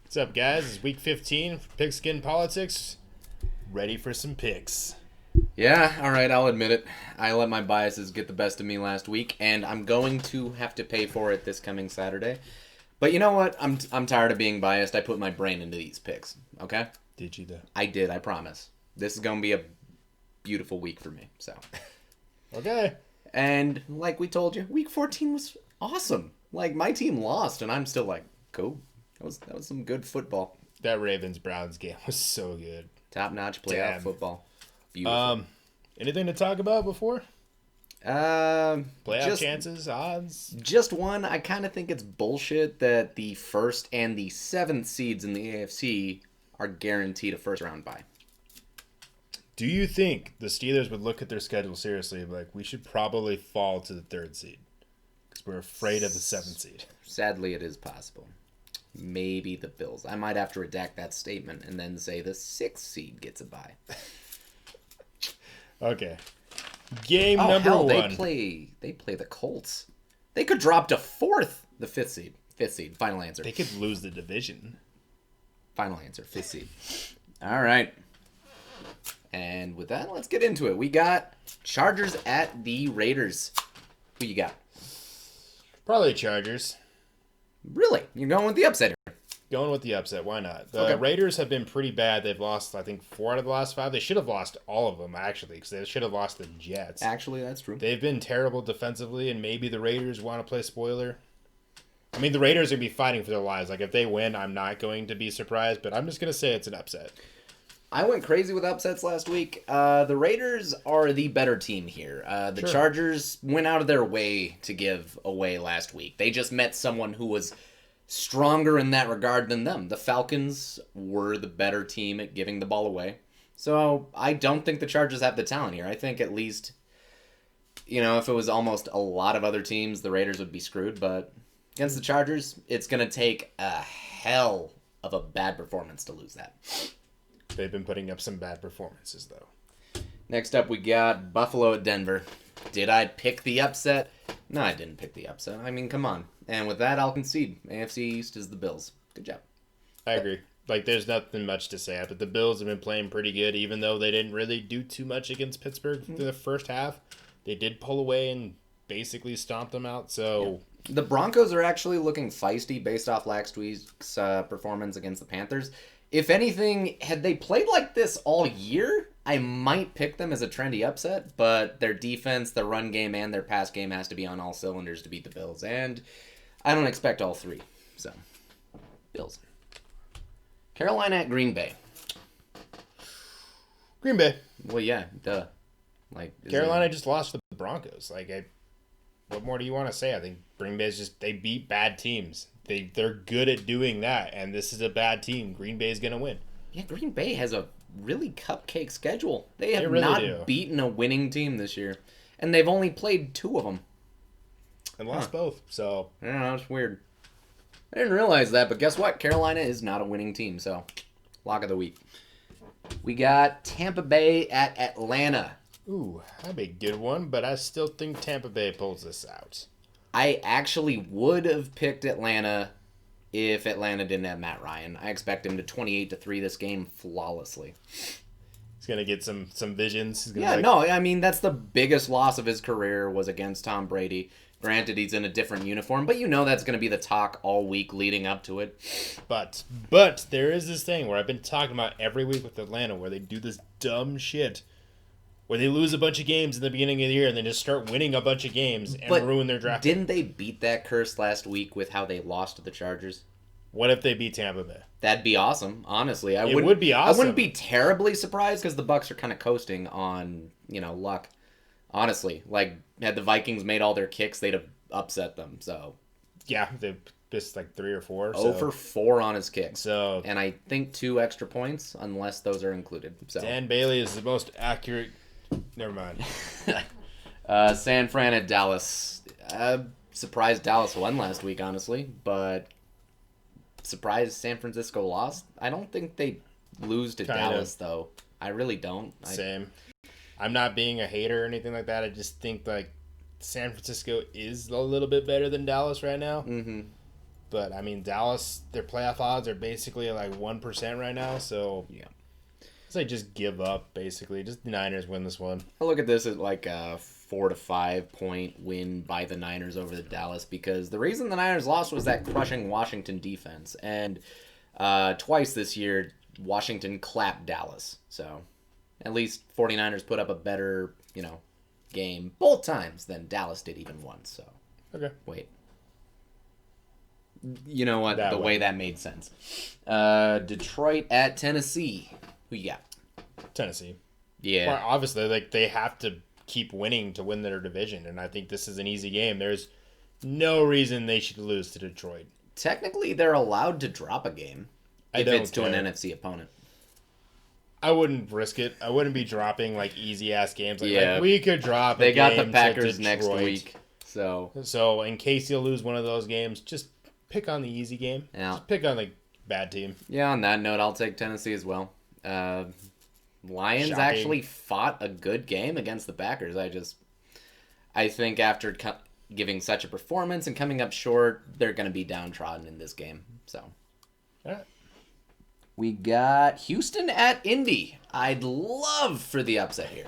What's up, guys? It's week 15 for Pigskin Politics. Ready for some picks. Yeah, all right, I'll admit it. I let my biases get the best of me last week, and I'm going to have to pay for it this coming Saturday. But you know what? I'm tired of being biased. I put my brain into these picks, okay? Did you, though? I did, I promise. This is going to be a beautiful week for me, so. Okay. And like we told you, week 14 was awesome. Like, my team lost, and I'm still like, cool. That was some good football. That Ravens-Browns game was so good. Top-notch playoff football. Beautiful. Anything to talk about before? Playoff chances, odds? Just one. I kind of think it's bullshit that the first and the 7th seeds in the AFC are guaranteed a first-round bye. Do you think the Steelers would look at their schedule seriously and be like, we should probably fall to the 3rd seed? Because we're afraid of the 7th seed. Sadly, it is possible. Maybe the Bills. I might have to redact that statement and then say the 6th seed gets a bye. Okay. Game number one. They play the Colts. They could drop to 4th, the 5th seed. 5th seed. Final answer. They could lose the division. Final answer. 5th seed. All right. And with that, let's get into it. We got Chargers at the Raiders. Who you got? Probably Chargers. Really? You're going with the upset here? Going with the upset. Why not? The Raiders have been pretty bad. They've lost, I think, 4 out of the last 5. They should have lost all of them, actually, because they should have lost the Jets. Actually, that's true. They've been terrible defensively, and maybe the Raiders want to play spoiler. I mean, the Raiders are going to be fighting for their lives. Like, if they win, I'm not going to be surprised, but I'm just going to say it's an upset. I went crazy with upsets last week. The Raiders are the better team here. The Chargers went out of their way to give away last week. They just met someone who was stronger in that regard than them. The Falcons were the better team at giving the ball away. So I don't think the Chargers have the talent here. I think at least, if it was almost a lot of other teams, the Raiders would be screwed. But against the Chargers, it's going to take a hell of a bad performance to lose that. They've been putting up some bad performances, though. Next up, we got Buffalo at Denver. Did I pick the upset? No, I didn't pick the upset. I mean, come on. And with that, I'll concede. AFC East is the Bills. Good job. I agree. Like, there's nothing much to say. But the Bills have been playing pretty good, even though they didn't really do too much against Pittsburgh through the first half. They did pull away and basically stomp them out, so... Yeah. The Broncos are actually looking feisty based off last week's performance against the Panthers. If anything, had they played like this all year, I might pick them as a trendy upset, but their defense, their run game, and their pass game has to be on all cylinders to beat the Bills, and I don't expect all three. So, Bills. Carolina at Green Bay. Green Bay. Well, yeah, duh. Carolina just lost to the Broncos. What more do you want to say? I think Green Bay's they beat bad teams. They're good at doing that, and this is a bad team. Green Bay's going to win. Yeah, Green Bay has a really cupcake schedule. They have really not beaten a winning team this year, and they've only played 2 of them. And lost both, so... I don't know, it's weird. I didn't realize that, but guess what? Carolina is not a winning team, so lock of the week. We got Tampa Bay at Atlanta. Ooh, that'd be a good one, but I still think Tampa Bay pulls this out. I actually would have picked Atlanta if Atlanta didn't have Matt Ryan. I expect him to 28-3 this game flawlessly. He's going to get some visions. I mean, that's the biggest loss of his career was against Tom Brady. Granted, he's in a different uniform, but that's going to be the talk all week leading up to it. But there is this thing where I've been talking about every week with Atlanta where they do this dumb shit where they lose a bunch of games in the beginning of the year and then just start winning a bunch of games and ruin their draft. Didn't they beat that curse last week with how they lost to the Chargers? What if they beat Tampa Bay? That'd be awesome, honestly. It would be awesome. I wouldn't be terribly surprised because the Bucs are kind of coasting on, luck. Honestly, had the Vikings made all their kicks, they'd have upset them. So yeah, they missed 3 or 4. 0 for 4 on his kicks. So, and I think 2 extra points, unless those are included. So Dan Bailey is the most accurate. Never mind. San Fran at Dallas. Surprised Dallas won last week, honestly, but surprised San Francisco lost. I don't think they lose to Dallas, though. I really don't. Same. I'm not being a hater or anything like that. I just think San Francisco is a little bit better than Dallas right now. Mm-hmm. But, I mean, Dallas, their playoff odds are basically like 1% right now. So, Yeah. I'd say just give up, basically. Just the Niners win this one. I look at this as like a 4 to 5 point win by the Niners over the Dallas, because the reason the Niners lost was that crushing Washington defense. And twice this year, Washington clapped Dallas. So at least 49ers put up a better, game both times than Dallas did even once. So Okay. wait. You know what? That the way that made sense. Detroit at Tennessee. Who you got? Tennessee. Yeah. Well, obviously, like, they have to keep winning to win their division, and I think this is an easy game. There's no reason they should lose to Detroit. Technically, they're allowed to drop a game if it's to an NFC opponent. I wouldn't risk it. I wouldn't be dropping like easy ass games. Yeah. We could drop. They a got game the Packers to next Detroit. week, so So in case you lose one of those games, just pick on the easy game. Yeah. Just pick on the bad team. yeah. On that note, I'll take Tennessee as well. Lions Shocking. actually fought a good game against the Packers. I think after giving such a performance and coming up short, they're going to be downtrodden in this game. So. All right. We got Houston at Indy. I'd love for the upset here,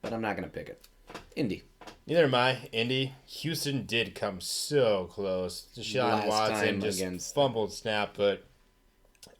but I'm not going to pick it. Indy. Neither am I. Indy. Houston did come so close. Deshaun Last Watson time just against- fumbled snap, but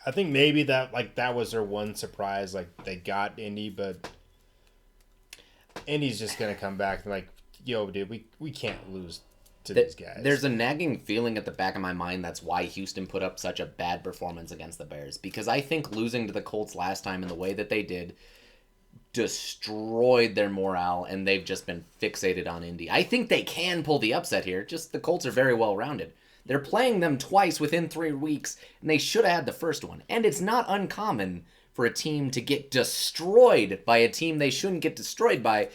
I think maybe that was their one surprise. Like, they got Indy, but Indy's just gonna come back and like, yo, dude, we can't lose to these guys. There's a nagging feeling at the back of my mind that's why Houston put up such a bad performance against the Bears. Because I think losing to the Colts last time in the way that they did destroyed their morale, and they've just been fixated on Indy. I think they can pull the upset here, just the Colts are very well rounded. They're playing them twice within 3 weeks, and they should have had the first one. And it's not uncommon for a team to get destroyed by a team they shouldn't get destroyed by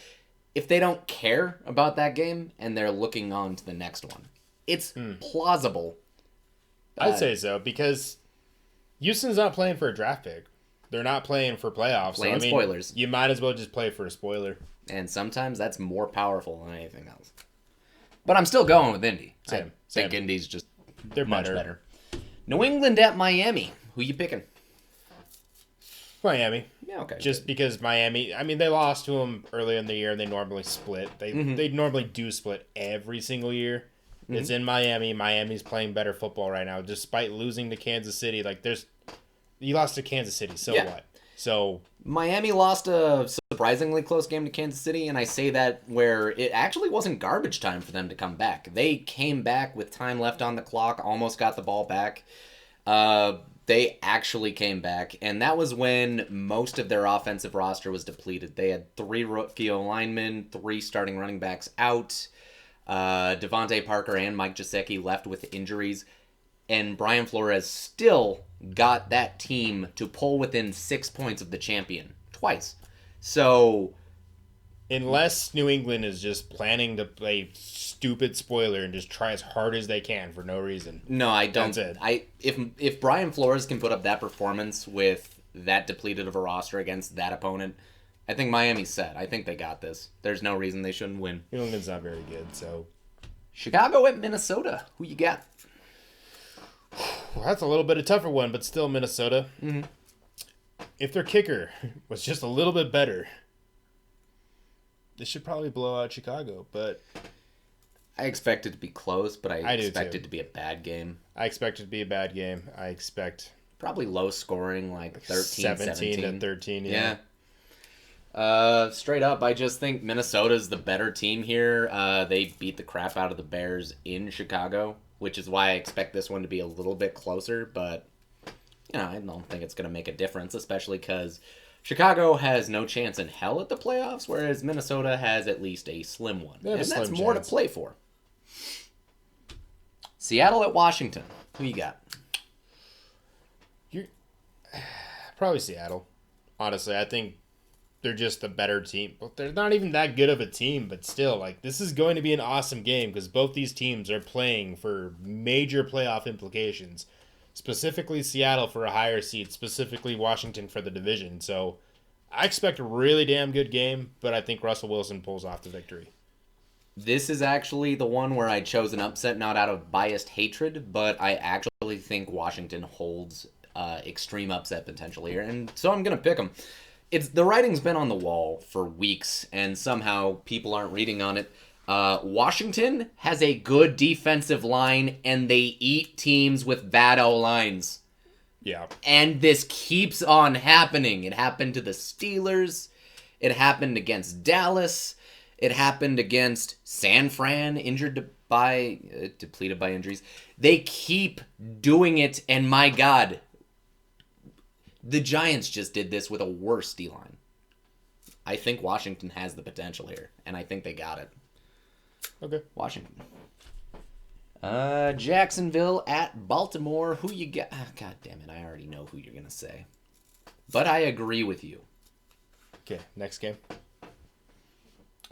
if they don't care about that game and they're looking on to the next one. It's plausible. I'd say so, because Houston's not playing for a draft pick. They're not playing for playoffs. Playing spoilers. You might as well just play for a spoiler. And sometimes that's more powerful than anything else. But I'm still going with Indy. I think Indy's just They're much better. better. New England at Miami. Who you picking? Miami. Yeah, okay. Just because Miami, I mean, they lost to them earlier in the year, and they normally split. They normally do split every single year. It's in Miami. Miami's playing better football right now, despite losing to Kansas City. Like, you lost to Kansas City, so what? So Miami lost a surprisingly close game to Kansas City, and I say that where it actually wasn't garbage time for them to come back. They came back with time left on the clock, almost got the ball back. They actually came back, and that was when most of their offensive roster was depleted. They had 3 rookie linemen, 3 starting running backs out. Devontae Parker and Mike Gesicki left with injuries, and Brian Flores still got that team to pull within 6 points of the champion twice. So unless New England is just planning to play stupid spoiler and just try as hard as they can for no reason. No, I don't. That's it. If Brian Flores can put up that performance with that depleted of a roster against that opponent, I think Miami's set. I think they got this. There's no reason they shouldn't win. New England's not very good, so Chicago at Minnesota. Who you got? well, that's a little bit of a tougher one, but still Minnesota. Mm-hmm. If their kicker was just a little bit better, they should probably blow out Chicago, but I expect it to be close, but I do expect too. it to be a bad game. I expect it to be a bad game. I expect Probably low scoring, like 13, 17 to 13, Yeah. Straight up, I just think Minnesota's the better team here. They beat the crap out of the Bears in Chicago, which is why I expect this one to be a little bit closer, but I don't think it's going to make a difference, especially because Chicago has no chance in hell at the playoffs, whereas Minnesota has at least a slim one. They have And a that's slim more chance. to play for. Seattle at Washington. Who you got? probably Seattle. Honestly, I think they're just a better team. But they're not even that good of a team, but still, like, this is going to be an awesome game because both these teams are playing for major playoff implications. Specifically Seattle for a higher seed, specifically Washington for the division. So I expect a really damn good game, but I think Russell Wilson pulls off the victory. This is actually the one where I chose an upset not out of biased hatred, but I actually think Washington holds extreme upset potential here, and so I'm going to pick them. The writing's been on the wall for weeks, and somehow people aren't reading on it. Washington has a good defensive line, and they eat teams with bad O-lines. Yeah. And this keeps on happening. It happened to the Steelers. It happened against Dallas. It happened against San Fran, depleted by injuries. They keep doing it, and my God, the Giants just did this with a worse D-line. I think Washington has the potential here, and I think they got it. Okay. Washington. Jacksonville at Baltimore. Who you got? Oh, God damn it, I already know who you're going to say. But I agree with you. Okay, next game.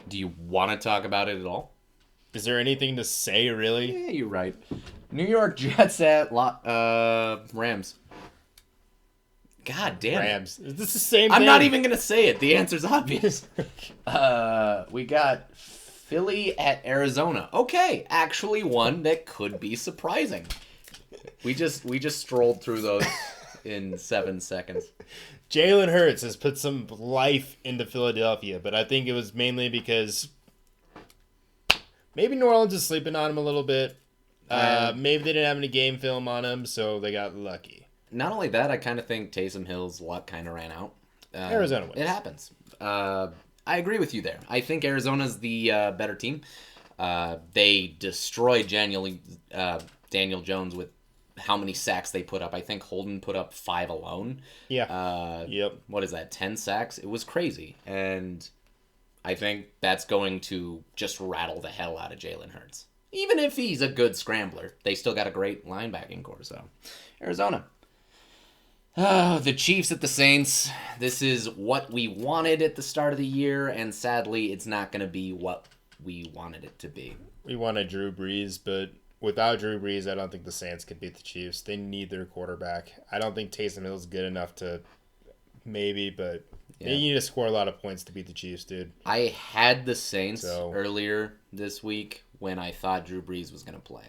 Do you want to talk about it at all? Is there anything to say, really? Yeah, you're right. New York Jets at Rams. God damn Rams. Is this the same I'm thing? not even going to say it. The answer's obvious. We got Philly at Arizona. Okay, actually one that could be surprising. We just strolled through those in 7 seconds. Jalen Hurts has put some life into Philadelphia, but I think it was mainly because maybe New Orleans is sleeping on him a little bit. Maybe they didn't have any game film on him, so they got lucky. Not only that, I kind of think Taysom Hill's luck kind of ran out. Arizona wins. It happens. I agree with you there. I think Arizona's the better team. They destroyed Daniel Jones with how many sacks they put up. I think Holden put up 5 alone. Yeah. Yep. What is that, 10 sacks? It was crazy. And I think that's going to just rattle the hell out of Jalen Hurts. Even if he's a good scrambler, they still got a great linebacking core. So, Arizona. The Chiefs at the Saints. This is what we wanted at the start of the year, and sadly, it's not going to be what we wanted it to be. We wanted Drew Brees, but without Drew Brees, I don't think the Saints could beat the Chiefs. They need their quarterback. I don't think Taysom Hill's good enough to maybe, but they need to score a lot of points to beat the Chiefs, dude. I had the Saints earlier this week when I thought Drew Brees was going to play.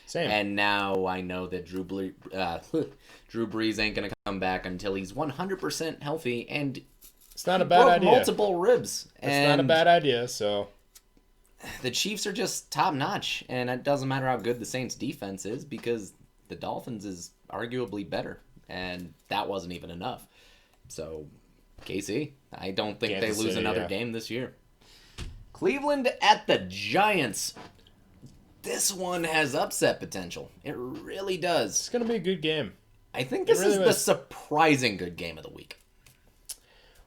Same. And now I know that Drew Brees ain't going to come back until he's 100% healthy, and it's not a bad idea. Multiple ribs. It's not a bad idea, so the Chiefs are just top notch, and it doesn't matter how good the Saints defense is because the Dolphins is arguably better, and that wasn't even enough. So, KC, I don't think they lose another game this year. Cleveland at the Giants. This one has upset potential. It really does. It's going to be a good game. I think this is the surprising good game of the week.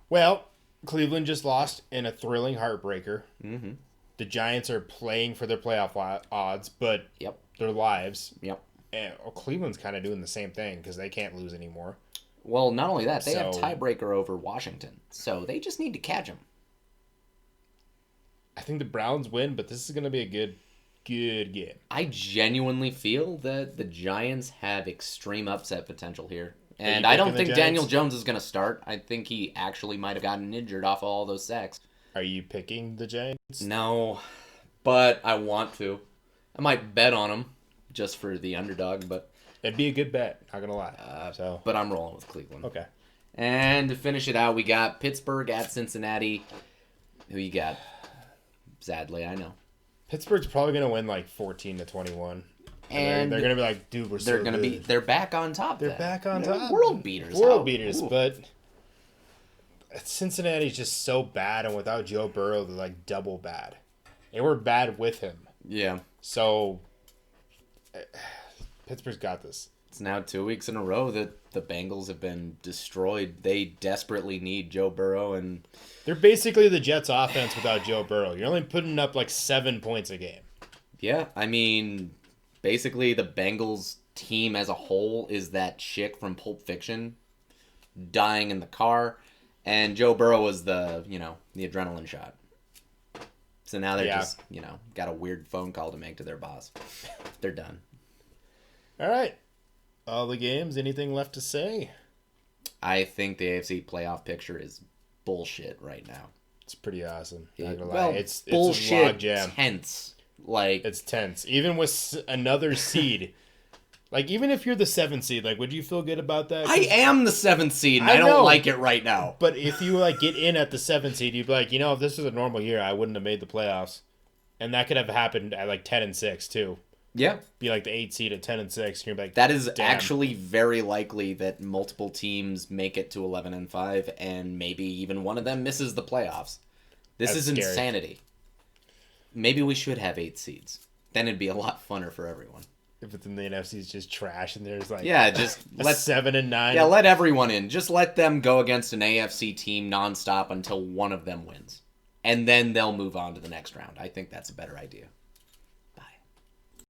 Well, Cleveland just lost in a thrilling heartbreaker. Mm-hmm. The Giants are playing for their playoff odds, but their lives. Yep. And Cleveland's kind of doing the same thing because they can't lose anymore. Well, not only that, they have tiebreaker over Washington, so they just need to catch them. I think the Browns win, but this is going to be a good game. I genuinely feel that the Giants have extreme upset potential here. And I don't think Daniel Jones is going to start. I think he actually might have gotten injured off of all those sacks. Are you picking the Giants? No, but I want to. I might bet on them just for the underdog, but it'd be a good bet, not going to lie. But I'm rolling with Cleveland. Okay. And to finish it out, we got Pittsburgh at Cincinnati. Who you got? Sadly, I know. Pittsburgh's probably going to win like 14-21. And they're going to be like, dude, they're back on top. They're back on top. World beaters. Ooh. But Cincinnati's just so bad, and without Joe Burrow, they're like double bad. They were bad with him. Yeah. So Pittsburgh's got this. It's now 2 weeks in a row that the Bengals have been destroyed. They desperately need Joe Burrow, and they're basically the Jets' offense without Joe Burrow. You're only putting up like 7 points a game. Yeah, I mean, basically the Bengals team as a whole is that chick from Pulp Fiction dying in the car, and Joe Burrow was the adrenaline shot. So now they're just, got a weird phone call to make to their boss. They're done. All right. All the games, anything left to say? I think the AFC playoff picture is bullshit right now. It's pretty awesome. Not gonna lie. Well, It's bullshit a log jam. tense. Like, it's tense. Even with another seed. Like, even if you're the 7th seed, like, would you feel good about that? I am the 7th seed, and I know. don't like it right now. But if you, like, get in at the 7th seed, you'd be like, if this was a normal year, I wouldn't have made the playoffs. And that could have happened at, like, 10-6, too. Yeah. Be, like, the 8th seed at 10-6, and you're like, that is damn. actually very likely that multiple teams make it to 11-5, and maybe even one of them misses the playoffs. This is scary. Insanity. Maybe we should have 8 seeds. Then it'd be a lot funner for everyone. If it's in the NFC is just trash, and there's like just let 7-9. Yeah, let everyone in. Just let them go against an AFC team nonstop until one of them wins, and then they'll move on to the next round. I think that's a better idea.